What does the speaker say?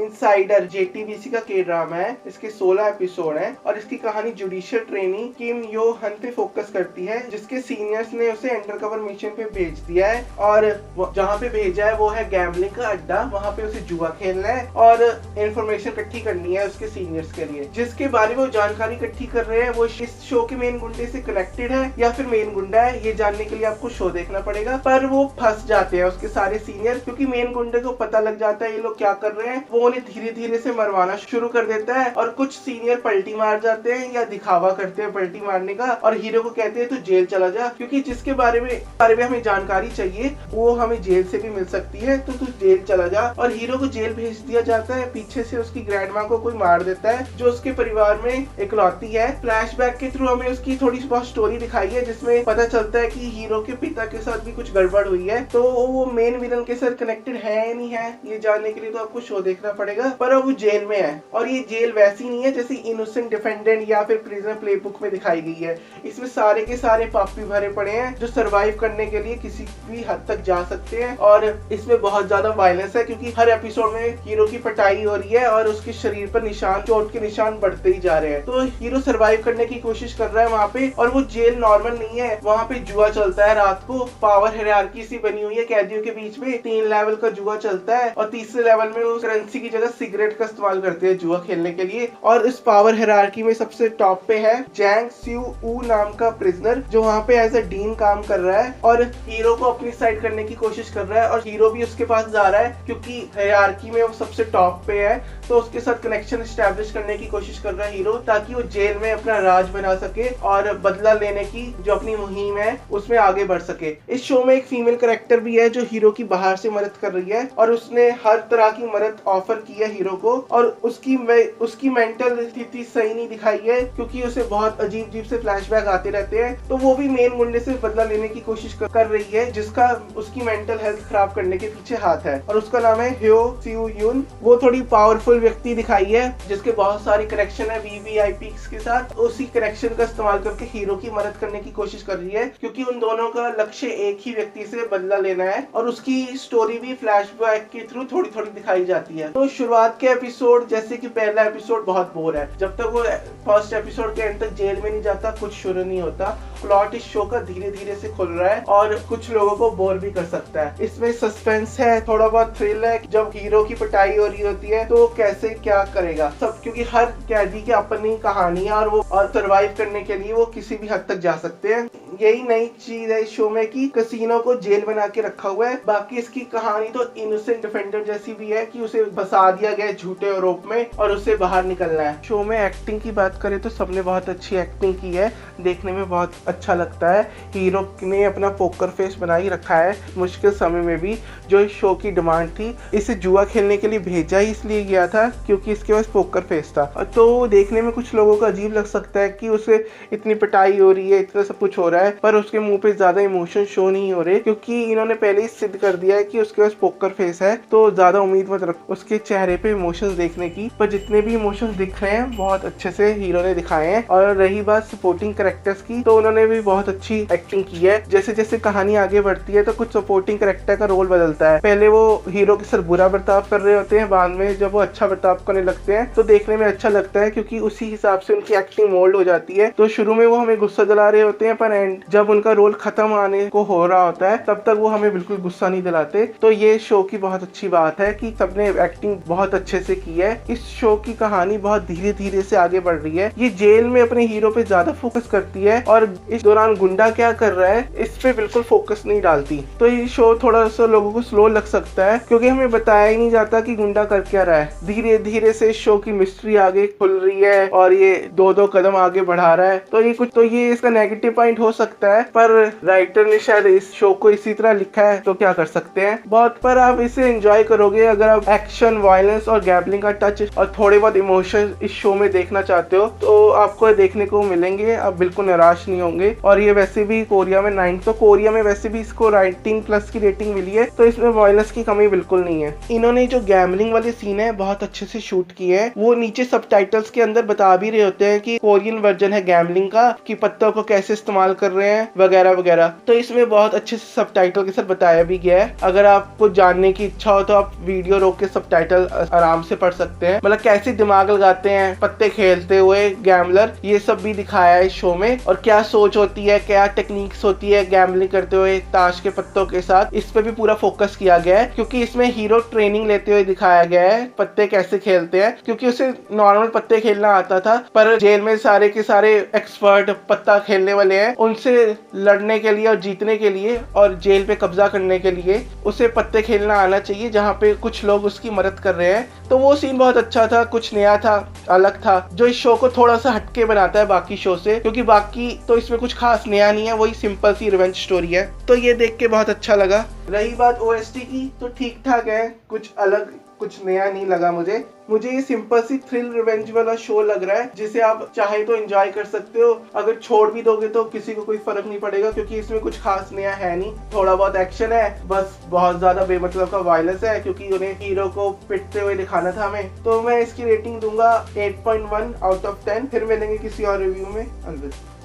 Insider जेटीबीसी का के drama है। इसके 16 एपिसोड हैं और इसकी कहानी जुडिशियल ट्रेनी किम यो हन पे फोकस करती है, जिसके सीनियर्स ने उसे अंडरकवर मिशन पे भेज दिया है और जहाँ पे भेजा है वो है गैम्बलिंग का अड्डा। वहाँ पे उसे जुआ खेलना है और इंफॉर्मेशन इकट्ठी करनी है उसके सीनियर्स के लिए। जिसके बारे में वो जानकारी इकट्ठी कर रहे हैं वो इस शो के मेन गुंडे से कनेक्टेड है या फिर मेन गुंडा है, ये जानने के लिए आपको शो देखना पड़ेगा। पर वो फंस जाते हैं उसके सारे सीनियर, क्योंकि मेन गुंडे को पता लग जाता है ये लोग क्या कर रहे हैं। वो उन्हें धीरे धीरे से मरवाना शुरू कर देता है और कुछ सीनियर पलटी मार जाते हैं या दिखावा करते हैं पलटी मारने का और हीरो को कहते हैं तू जेल चला जा, क्योंकि जिसके बारे में हमें जानकारी चाहिए वो हमें जेल से भी मिल सकती है, तो तू जेल चला जा। और हीरो को जेल भेज दिया जाता है। पीछे से उसकी ग्रैंडमा को कोई मार देता है जो उसके परिवार में इकलौती है। फ्लैशबैक के थ्रू हमें उसकी थोड़ी बहुत स्टोरी दिखाई है जिसमें पता चलता है कि हीरो के पिता के साथ भी कुछ गड़बड़ हुई है, तो वो मेन विलन के साथ कनेक्टेड है या नहीं है ये जानने के लिए तो आपको शो देखना पड़ेगा। पर अब वो जेल में है और ये जेल वैसी नहीं है जैसे इनोसेंट डिफेंडेंट या फिर प्रिजनर प्लेबुक में दिखाई गई है। इसमें सारे के सारे पापी भरे पड़े हैं जो सरवाइव करने के लिए किसी भी हद तक जा सकते हैं। और इसमें बहुत ज्यादा वायलेंस है क्योंकि हर एपिसोड में हीरो की पिटाई हो रही है और उसके शरीर पर निशान, चोट के निशान बढ़ते ही जा रहे हैं। तो हीरो सरवाइव करने की कोशिश कर रहा है वहाँ पे। और वो जेल नॉर्मल नहीं है, वहाँ पे जुआ चलता है रात को। पावर हायरार्की सी बनी हुई है कैदियों के बीच में। 3 लेवल का जुआ चलता है और तीसरे लेवल में वो करेंसी की जगह सिगरेट का इस्तेमाल करते हैं जुआ खेलने के लिए। और इस पावर हायरार्की में सबसे टॉप पे है जैंग स्यू ऊ नाम का प्रिजनर जो वहाँ पे एज अ डीन काम कर रहा है और हीरो को अपनी साइड करने की कोशिश कर रहा है। और हीरो भी उसके पास जा रहा है क्योंकि हायरार्की में वो सबसे टॉप पे है, तो उसके साथ कनेक्शन एस्टैब्लिश करने की कोशिश कर रहा है हीरो, ताकि वो जेल में अपना राज बना सके और बदला लेने की जो अपनी मुहिम है उसमें आगे बढ़ सके। इस शो में एक फीमेल कैरेक्टर भी है जो हीरो की बाहर से मदद कर रही है और उसने हर तरह की मदद ऑफर की है हीरो को। और उसकी मेंटल स्थिति सही नहीं दिखाई है क्योंकि उसे बहुत अजीब से फ्लैशबैक आते रहते हैं, तो वो भी मेन गुंडे से बदला लेने की कोशिश कर रही है जिसका उसकी मेंटल हेल्थ खराब करने के पीछे हाथ है। और उसका नाम है ह्यो सियो यून। वो थोड़ी पावरफुल व्यक्ति दिखाई है जिसके बहुत सारी कनेक्शन है वीवीआईपी के साथ। उसी कनेक्शन का इस्तेमाल करके हीरो की मदद करने की कोशिश कर रही है क्योंकि उन दोनों का लक्ष्य एक ही व्यक्ति से बदला लेना है। और उसकी स्टोरी भी फ्लैशबैक के थ्रू थोड़ी थोड़ी दिखाई जाती है। तो शुरुआत के एपिसोड जैसे कि पहला एपिसोड बहुत बोर है, जब तक वो फर्स्ट एपिसोड के एंड तक जेल में नहीं जाता कुछ शुरू नहीं होता। प्लॉट इस शो का धीरे धीरे से खुल रहा है और कुछ लोगों को बोर भी कर सकता है। इसमें सस्पेंस है, थोड़ा बहुत थ्रिल है। जब हीरो की पिटाई हो रही होती है तो कैसे क्या करेगा सब, क्योंकि हर कैदी की अपनी कहानी है और वो सरवाइव करने के लिए वो किसी भी हद तक जा सकते हैं। यही नई चीज है इस शो में कि कसिनो को जेल बना के रखा हुआ है। बाकी इसकी कहानी तो इनोसेंट डिफेंडर जैसी भी है कि उसे फंसा दिया गया झूठे आरोप में और उससे बाहर निकलना है। शो में एक्टिंग की बात करें तो सबने बहुत अच्छी एक्टिंग की है, देखने में बहुत अच्छा लगता है। हीरो ने अपना पोकर फेस बना ही रखा है मुश्किल समय में भी, जो इस शो की डिमांड थी। इसे जुआ खेलने के लिए भेजा ही इसलिए गया था क्योंकि इसके पास पोकर फेस था। तो देखने में कुछ लोगों को अजीब लग सकता है कि उसे इतनी पिटाई हो रही है, इतना सब कुछ हो रहा है, पर उसके मुंह पे ज्यादा इमोशन शो नहीं हो रहे क्योंकि इन्होंने पहले ही सिद्ध कर दिया है कि उसके पास पोकर फेस है। तो ज्यादा उम्मीद मत रखो उसके चेहरे पे इमोशंस देखने की, पर जितने भी इमोशंस दिख रहे हैं बहुत अच्छे से हीरो ने दिखाए हैं। और रही बात सपोर्टिंग कैरेक्टर्स की, तो उन्होंने भी बहुत अच्छी एक्टिंग की है। जैसे जैसे कहानी आगे बढ़ती है तो कुछ सपोर्टिंग कैरेक्टर का रोल बदलता है। पहले वो हीरो के साथ बुरा बर्ताव कर रहे होते हैं, बाद में जब वो अच्छा बर्ताव करने लगते हैं तो देखने में अच्छा लगता है क्योंकि उसी हिसाब से उनकी एक्टिंग मोल्ड हो जाती है। तो शुरू में वो हमें गुस्सा दिला रहे होते हैं, पर एंड जब उनका रोल खत्म आने को हो रहा होता है तब तक वो हमें बिल्कुल गुस्सा नहीं दिलाते। तो ये शो की बहुत अच्छी बात है कि सबने एक्टिंग बहुत अच्छे से की है। इस शो की कहानी बहुत धीरे धीरे से आगे बढ़ रही है। ये जेल में अपने हीरो पे ज्यादा फोकस करती है और इस दौरान गुंडा क्या कर रहा है इस पे बिल्कुल फोकस नहीं डालती। तो ये शो थोड़ा सा लोगों को स्लो लग सकता है क्योंकि हमें बताया ही नहीं जाता कि गुंडा कर क्या रहा है। धीरे धीरे से इस शो की मिस्ट्री आगे खुल रही है और ये 2-2 कदम आगे बढ़ा रहा है। तो ये इसका नेगेटिव पॉइंट हो सकता है, पर राइटर ने शायद इस शो को इसी तरह लिखा है तो क्या कर सकते हैं। बहुत पर आप इसे एंजॉय करोगे अगर आप एक्शन, वायलेंस और गैम्बलिंग का टच और थोड़े बहुत इमोशन इस शो में देखना चाहते हो तो आपको देखने को मिलेंगे। आप बिल्कुल निराश नहीं होंगे। होंगे, और ये वैसे भी कोरिया में 9, तो कोरिया में वैसे भी इसको 18+ की रेटिंग मिली है, तो इसमें वायलेंस की कमी बिल्कुल नहीं है। इन्होंने जो गैम्बलिंग वाले सीन है बहुत अच्छे से शूट किए हैं। वो नीचे सबटाइटल्स के अंदर बता भी रहे होते हैं कि कोरियन वर्जन है गैम्बलिंग का, कि पत्तों को कैसे इस्तेमाल कर रहे हैं वगैरह वगैरह। तो इसमें बहुत अच्छे से सबटाइटल के साथ बताया भी गया है। अगर आपको जानने की इच्छा हो तो आप वीडियो रोक के सबटाइटल आराम से पढ़ सकते हैं। मतलब कैसे दिमाग लगाते हैं पत्ते खेलते हुए गैम्बलर, ये सब भी दिखाया है इस शो में, और क्या सोच होती है, क्या टेक्निक्स होती है गैम्बलिंग करते हुए ताश के पत्तों के साथ, इस पे भी पूरा फोकस किया गया है। क्योंकि इसमें हीरो ट्रेनिंग लेते हुए दिखाया गया है पत्ते कैसे खेलते हैं, क्योंकि उसे नॉर्मल पत्ते खेलना आता था, पर जेल में सारे के सारे एक्सपर्ट पत्ता खेलने वाले हैं, उनसे लड़ने के लिए और जीतने के लिए और जेल पे कब्जा करने के लिए उसे पत्ते खेलना आना चाहिए, जहाँ पे कुछ लोग उसकी मदद कर रहे हैं। तो वो सीन बहुत अच्छा था, कुछ नया था, अलग था, जो इस शो को थोड़ा सा हटके बनाता है बाकी शो से, क्योंकि बाकी तो इसमें कुछ खास नया नहीं है, वही सिंपल सी रिवेंज स्टोरी है। तो ये देख के बहुत अच्छा लगा। रही बात OST की, तो ठीक ठाक है, कुछ अलग कुछ नया नहीं लगा मुझे ये सिंपल सी थ्रिल रिवेंज वाला शो लग रहा है, जिसे आप चाहे तो एंजॉय कर सकते हो। अगर छोड़ भी दोगे तो किसी को कोई फर्क नहीं पड़ेगा, क्योंकि इसमें कुछ खास नया है नहीं। थोड़ा बहुत एक्शन है, बस बहुत ज्यादा बेमतलब का वायलेंस है, क्योंकि उन्हें हीरो को पिटते हुए दिखाना था हमें। तो मैं इसकी रेटिंग दूंगा 8.1 आउट ऑफ 10। फिर मिलेंगे किसी और रिव्यू में। अलविदा।